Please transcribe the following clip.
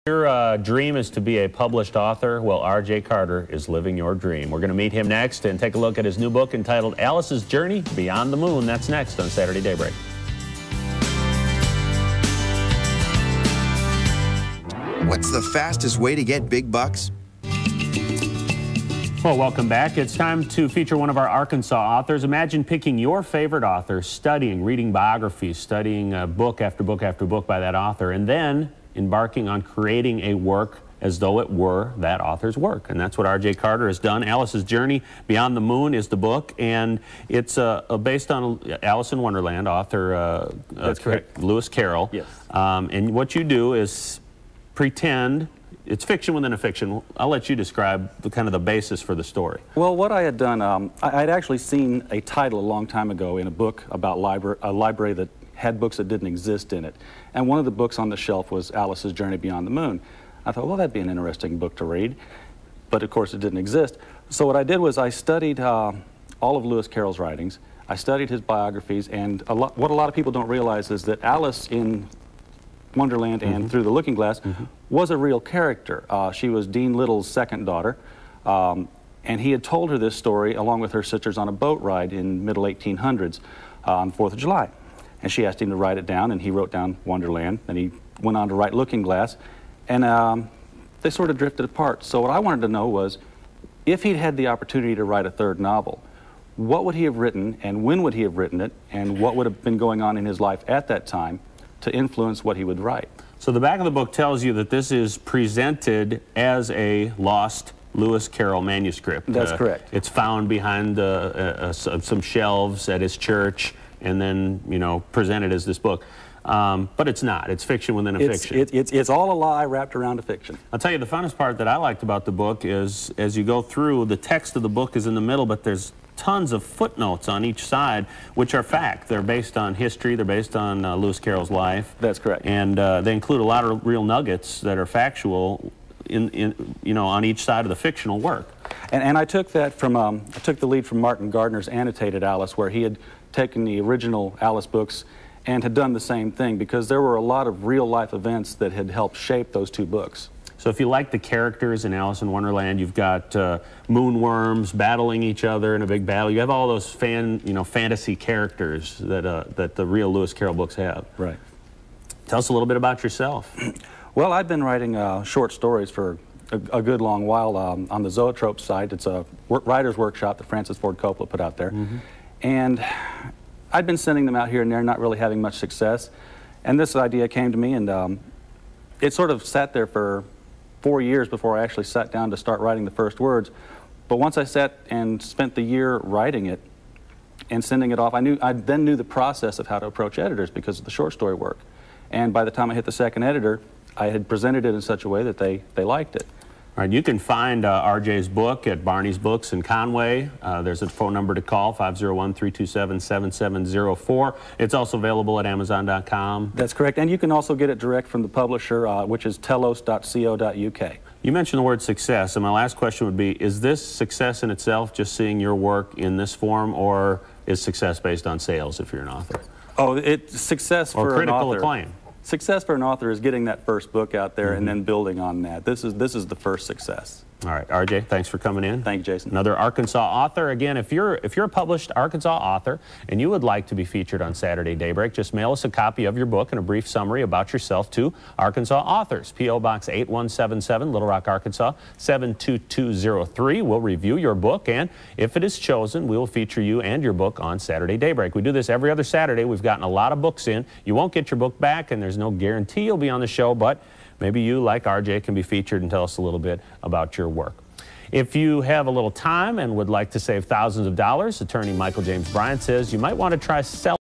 Your dream is to be a published author. Well, R.J. Carter is living your dream. We're going to meet him next and take a look at his new book entitled Alice's Journey Beyond the Moon. That's next on Saturday Daybreak. What's the fastest way to get big bucks? Well, welcome back. It's time to feature one of our Arkansas authors. Imagine picking your favorite author, studying, reading biographies, studying book after book after book by that author, and then embarking on creating a work as though it were that author's work. And that's what R.J. Carter has done. Alice's Journey Beyond the Moon is the book, and it's based on Alice in Wonderland, author That's correct. Lewis Carroll. Yes. And what you do is pretend it's fiction within a fiction. I'll let you describe the kind of the basis for the story. Well, what I had done, I had actually seen a title a long time ago in a book about a library that had books that didn't exist in it. And one of the books on the shelf was Alice's Journey Beyond the Moon. I thought, well, that'd be an interesting book to read. But of course, it didn't exist. So what I did was I studied all of Lewis Carroll's writings. I studied his biographies, and what a lot of people don't realize is that Alice in Wonderland and Through the Looking Glass was a real character. She was Dean Little's second daughter, and he had told her this story along with her sisters on a boat ride in middle 1800s on 4th of July. And she asked him to write it down, and he wrote down Wonderland, and he went on to write Looking Glass, and they sort of drifted apart. So what I wanted to know was, if he'd had the opportunity to write a third novel, what would he have written, and when would he have written it, and what would have been going on in his life at that time to influence what he would write. So the back of the book tells you that this is presented as a lost Lewis Carroll manuscript. That's correct. It's found behind some shelves at his church, and then, you know, presented as this book. But it's not. It's fiction within a fiction. It's all a lie wrapped around a fiction. I'll tell you, the funnest part that I liked about the book is, as you go through, the text of the book is in the middle, but there's tons of footnotes on each side, which are fact. They're based on history. They're based on Lewis Carroll's life. That's correct. And they include a lot of real nuggets that are factual on each side of the fictional work. And I took that from, I took the lead from Martin Gardner's Annotated Alice, where he had taken the original Alice books and had done the same thing, because there were a lot of real-life events that had helped shape those two books. So if you like the characters in Alice in Wonderland, you've got moonworms battling each other in a big battle. You have all those fantasy characters that the real Lewis Carroll books have. Right. Tell us a little bit about yourself. Well, I've been writing short stories for a good long while on the Zoetrope site. It's a writer's workshop that Francis Ford Coppola put out there. And I'd been sending them out here and there, not really having much success. And this idea came to me, and it sort of sat there for 4 years before I actually sat down to start writing the first words. But once I sat and spent the year writing it and sending it off, I then knew the process of how to approach editors because of the short story work. And by the time I hit the second editor, I had presented it in such a way that they liked it. All right, you can find R.J.'s book at Barney's Books in Conway. There's a phone number to call, 501-327-7704. It's also available at Amazon.com. That's correct, and you can also get it direct from the publisher, which is telos.co.uk. You mentioned the word success, and my last question would be, is this success in itself, just seeing your work in this form, or is success based on sales if you're an author? Oh, it's success for an author. Or critical acclaim. Success for an author is getting that first book out there and then building on that. This is the first success. All right, R.J., thanks for coming in. Thank you, Jason. Another Arkansas author. Again, if you're a published Arkansas author and you would like to be featured on Saturday Daybreak, just mail us a copy of your book and a brief summary about yourself to Arkansas Authors, P.O. Box 8177, Little Rock, Arkansas 72203. We'll review your book, and if it is chosen, we will feature you and your book on Saturday Daybreak. We do this every other Saturday. We've gotten a lot of books in. You won't get your book back, and there's no guarantee you'll be on the show, but maybe you, like R.J., can be featured and tell us a little bit about your work. If you have a little time and would like to save thousands of dollars, attorney Michael James Bryant says you might want to try selling